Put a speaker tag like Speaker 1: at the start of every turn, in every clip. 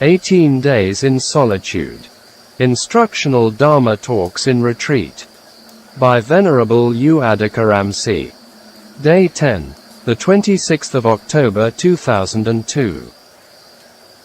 Speaker 1: 18 Days in Solitude. Instructional Dharma Talks in Retreat. By Venerable Ādiccaramsī. Day 10. The 26th of October 2002.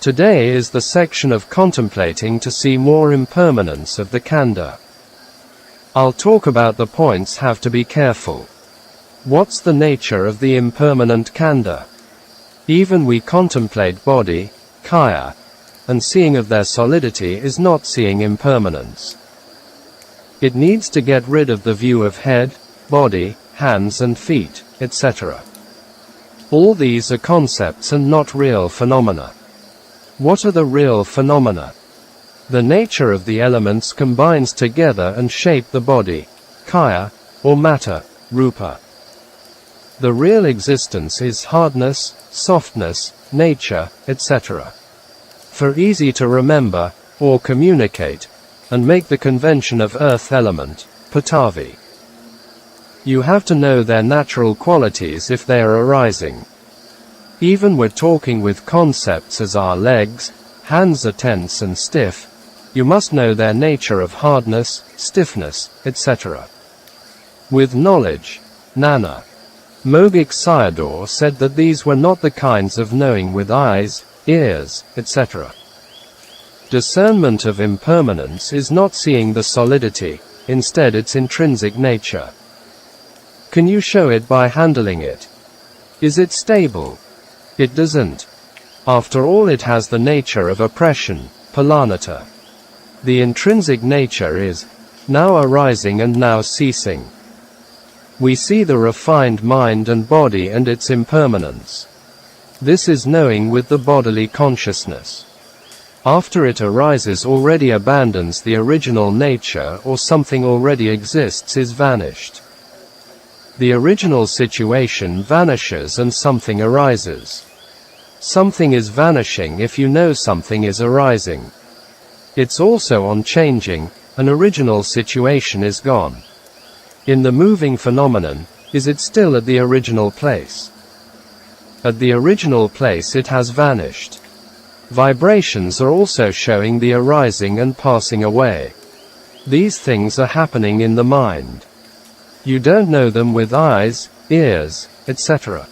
Speaker 1: Today is the section of contemplating to see more impermanence of the khandha. I'll talk about the points have to be careful. What's the nature of the impermanent khandha? Even we contemplate body, kaya, and seeing of their solidity is not seeing impermanence. It needs to get rid of the view of head, body, hands and feet, etc. All these are concepts and not real phenomena. What are the real phenomena? The nature of the elements combines together and shape the body, kaya, or matter, rupa. The real existence is hardness, softness, nature, etc. For easy to remember, or communicate, and make the convention of earth element, patavi. You have to know their natural qualities if they are arising. Even we're talking with concepts as our legs, hands are tense and stiff, you must know their nature of hardness, stiffness, etc. With knowledge, Nana. Mogik Sayadaw said that these were not the kinds of knowing with eyes, ears, etc. Discernment of impermanence is not seeing the solidity, instead its intrinsic nature. Can you show it by handling it? Is it stable? It doesn't. After all, it has the nature of oppression, palanata. The intrinsic nature is now arising and now ceasing. We see the refined mind and body and its impermanence. This is knowing with the bodily consciousness. After it arises, already abandons the original nature, or something already exists is vanished. The original situation vanishes and something arises. Something is vanishing if you know something is arising. It's also on changing, an original situation is gone. In the moving phenomenon, is it still at the original place? At the original place it has vanished. Vibrations are also showing the arising and passing away. These things are happening in the mind. You don't know them with eyes, ears, etc.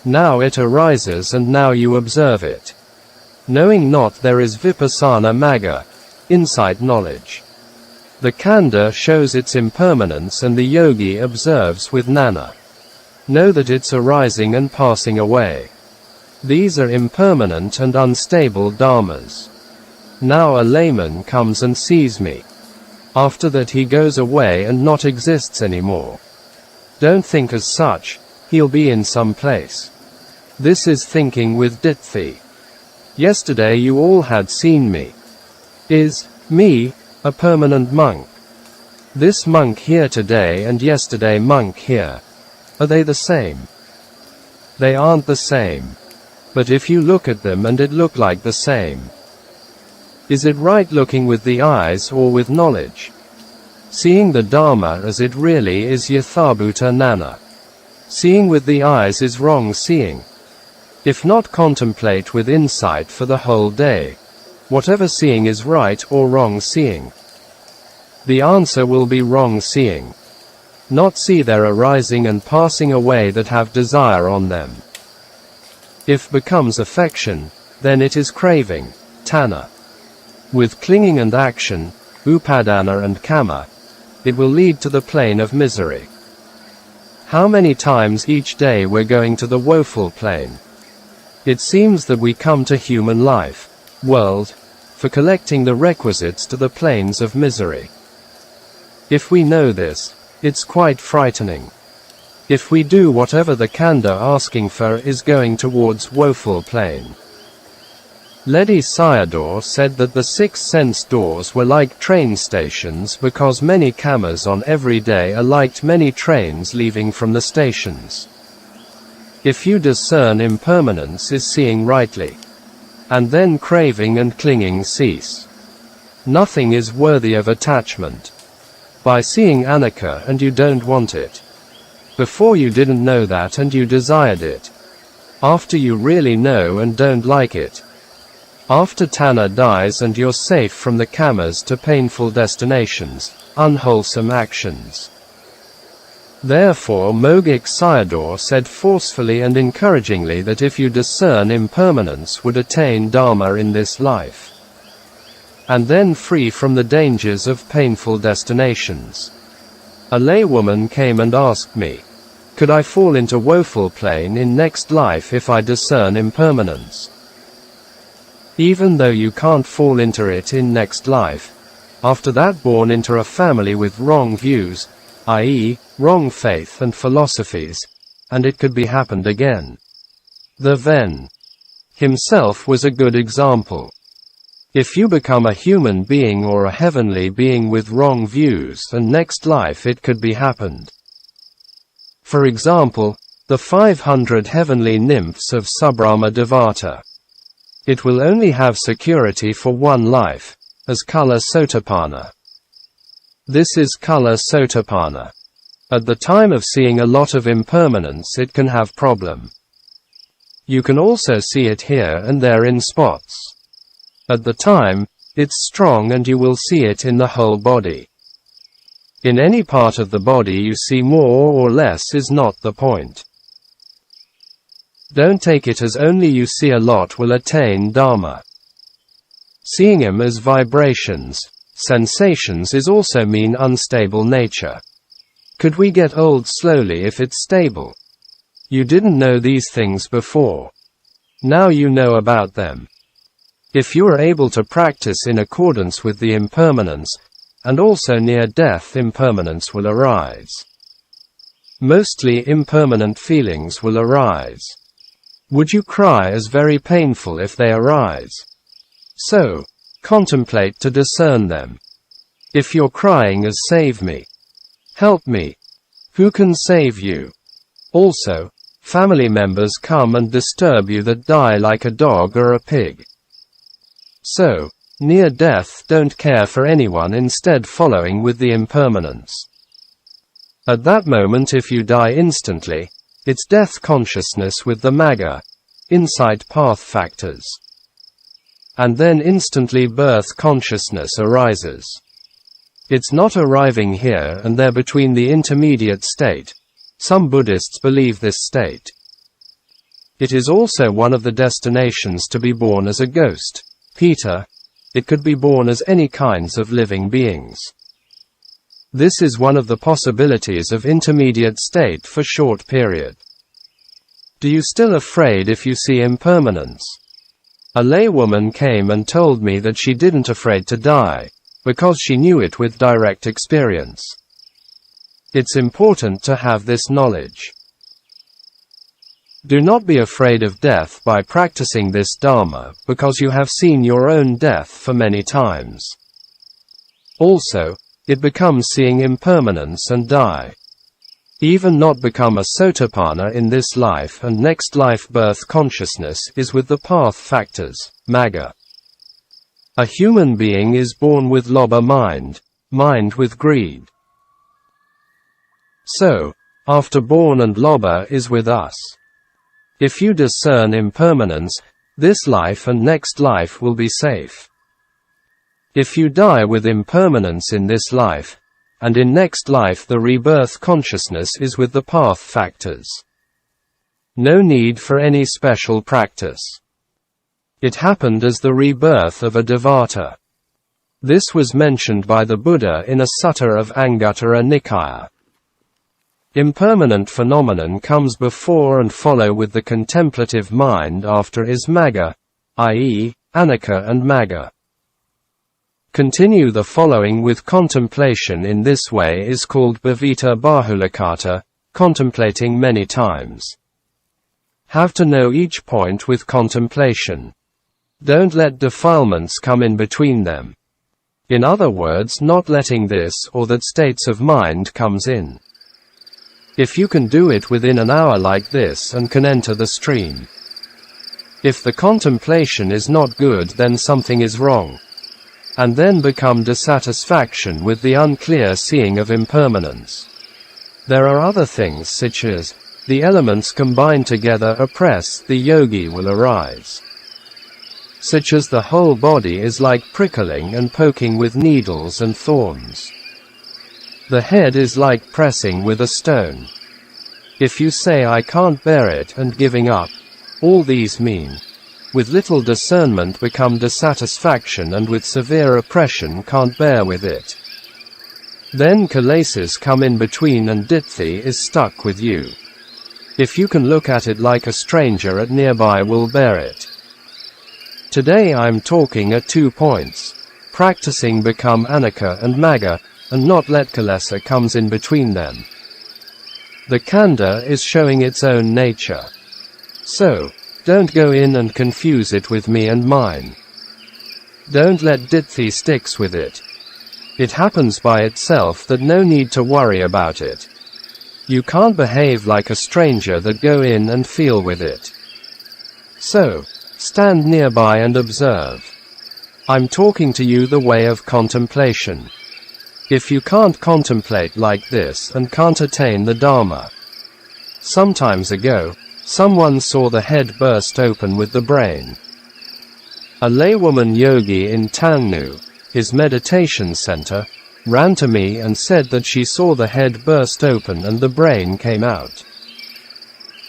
Speaker 1: Now it arises and now you observe it. Knowing not there is vipassana magga, insight knowledge. The khandha shows its impermanence and the yogi observes with nana. Know that it's arising and passing away. These are impermanent and unstable dharmas. Now a layman comes and sees me. After that he goes away and not exists anymore. Don't think as such, he'll be in some place. This is thinking with ditthi. Yesterday you all had seen me. Is me a permanent monk? This monk here today and yesterday monk here. Are they the same? They aren't the same. But if you look at them and it look like the same. Is it right looking with the eyes or with knowledge? Seeing the Dharma as it really is yathabhuta nana. Seeing with the eyes is wrong seeing. If not, contemplate with insight for the whole day. Whatever seeing is right or wrong seeing. The answer will be wrong seeing. Not see their arising and passing away that have desire on them. If becomes affection, then it is craving, tanha. With clinging and action, upadana and kama, it will lead to the plane of misery. How many times each day we're going to the woeful plane? It seems that we come to human life, world, for collecting the requisites to the planes of misery. If we know this, it's quite frightening. If we do whatever the khandha asking for is going towards woeful plane. Ledi Sayadaw said that the 6 sense doors were like train stations because many kamas on every day are like many trains leaving from the stations. If you discern impermanence is seeing rightly. And then craving and clinging cease. Nothing is worthy of attachment. By seeing anicca and you don't want it. Before you didn't know that and you desired it. After you really know and don't like it. After Tanna dies and you're safe from the kamas to painful destinations, unwholesome actions. Therefore Mogik Sayadaw said forcefully and encouragingly that if you discern impermanence would attain Dhamma in this life, and then free from the dangers of painful destinations. A laywoman came and asked me, could I fall into woeful plane in next life if I discern impermanence? Even though you can't fall into it in next life, after that born into a family with wrong views, i.e., wrong faith and philosophies, and it could be happened again. The Ven himself was a good example. If you become a human being or a heavenly being with wrong views, and next life it could be happened. For example, the 500 heavenly nymphs of Subrahma Devata. It will only have security for one life, as Kala Sotapanna. This is Kala Sotapanna. At the time of seeing a lot of impermanence it can have problem. You can also see it here and there in spots. At the time, it's strong and you will see it in the whole body. In any part of the body you see more or less is not the point. Don't take it as only you see a lot will attain Dhamma. Seeing him as vibrations, sensations is also mean unstable nature. Could we get old slowly if it's stable? You didn't know these things before. Now you know about them. If you are able to practice in accordance with the impermanence, and also near-death impermanence will arise. Mostly impermanent feelings will arise. Would you cry as very painful if they arise? So, contemplate to discern them. If you're crying as save me, help me, who can save you? Also, family members come and disturb you that die like a dog or a pig. So, near death don't care for anyone, instead following with the impermanence. At that moment if you die instantly, it's death consciousness with the Magga, insight path factors. And then instantly birth consciousness arises. It's not arriving here and there between the intermediate state. Some Buddhists believe this state. It is also one of the destinations to be born as a ghost. Peter, it could be born as any kinds of living beings. This is one of the possibilities of intermediate state for short period. Do you still afraid if you see impermanence? A laywoman came and told me that she didn't afraid to die, because she knew it with direct experience. It's important to have this knowledge. Do not be afraid of death by practicing this Dhamma, because you have seen your own death for many times. Also, it becomes seeing impermanence and die. Even not become a Sotapanna in this life and next life birth consciousness is with the path factors, Magga. A human being is born with lobha mind, mind with greed. So, after born and lobha is with us. If you discern impermanence, this life and next life will be safe. If you die with impermanence in this life, and in next life the rebirth consciousness is with the path factors. No need for any special practice. It happened as the rebirth of a Devata. This was mentioned by the Buddha in a sutta of Anguttara Nikaya. Impermanent phenomenon comes before and follow with the contemplative mind after is Magga, i.e., Anicca and Magga. Continue the following with contemplation in this way is called Bhavita Bahulakata, contemplating many times. Have to know each point with contemplation. Don't let defilements come in between them. In other words, not letting this or that states of mind comes in. If you can do it within an hour like this and can enter the stream. If the contemplation is not good, then something is wrong. And then become dissatisfaction with the unclear seeing of impermanence. There are other things such as, the elements combined together oppress, the yogi will arise. such as the whole body is like prickling and poking with needles and thorns. The head is like pressing with a stone. If you say I can't bear it and giving up, all these mean, with little discernment become dissatisfaction, and with severe oppression can't bear with it. Then kilesas come in between and ditthi is stuck with you. If you can look at it like a stranger at nearby will bear it. Today I'm talking at 2 points. Practicing become anicca and magga, and not let kilesa comes in between them. The khandha is showing its own nature. So, don't go in and confuse it with me and mine. Don't let ditthi sticks with it. It happens by itself, that no need to worry about it. You can't behave like a stranger that go in and feel with it. So, stand nearby and observe. I'm talking to you the way of contemplation. If you can't contemplate like this and can't attain the Dhamma. Sometimes ago, someone saw the head burst open with the brain. A laywoman yogi in Tangnu, his meditation center, ran to me and said that she saw the head burst open and the brain came out.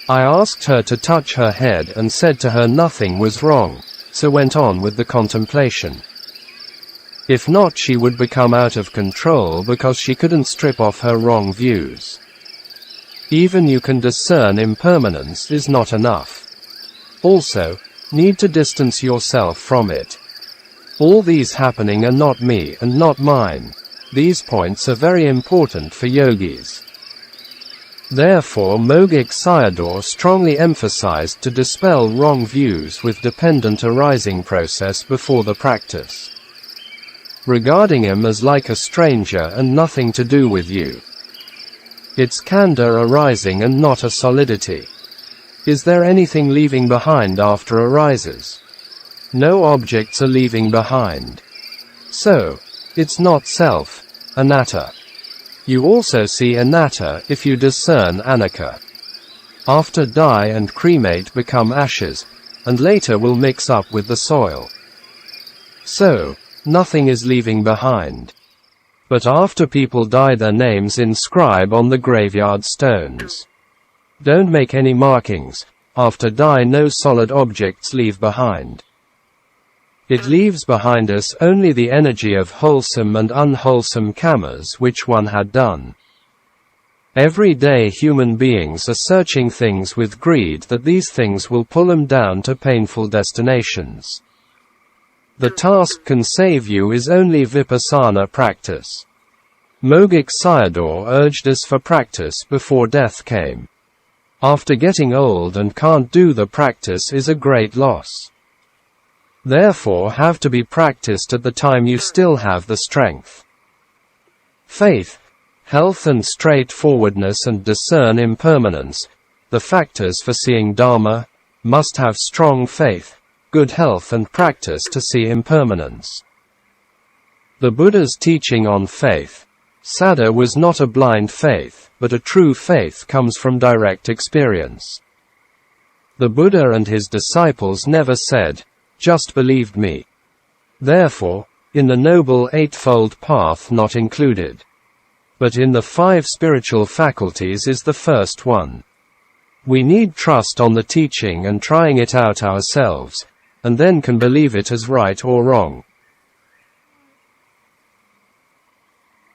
Speaker 1: I asked her to touch her head and said to her nothing was wrong, so went on with the contemplation. If not, she would become out of control because she couldn't strip off her wrong views. Even you can discern impermanence is not enough. Also, need to distance yourself from it. All these happening are not me and not mine. These points are very important for yogis. Therefore Mogik Sayadaw strongly emphasized to dispel wrong views with dependent arising process before the practice. Regarding him as like a stranger and nothing to do with you. It's khandha arising and not a solidity. Is there anything leaving behind after arises? No objects are leaving behind. So, it's not self, anatta. You also see anatta if you discern anicca. After die and cremate become ashes, and later will mix up with the soil. So, nothing is leaving behind. But after people die their names inscribe on the graveyard stones. Don't make any markings. After die no solid objects leave behind. It leaves behind us only the energy of wholesome and unwholesome karmas which one had done. Every day human beings are searching things with greed that these things will pull them down to painful destinations. The task can save you is only vipassana practice. Mogik Sayadaw urged us for practice before death came. After getting old and can't do the practice is a great loss. Therefore have to be practiced at the time you still have the strength. Faith, health and straightforwardness and discern impermanence, the factors for seeing Dhamma, must have strong faith, good health and practice to see impermanence. The Buddha's teaching on faith, Saddha, was not a blind faith, but a true faith comes from direct experience. The Buddha and his disciples never said, just believed me. Therefore, in the Noble Eightfold Path not included. But in the 5 spiritual faculties is the first one. We need trust on the teaching and trying it out ourselves, and then can believe it as right or wrong.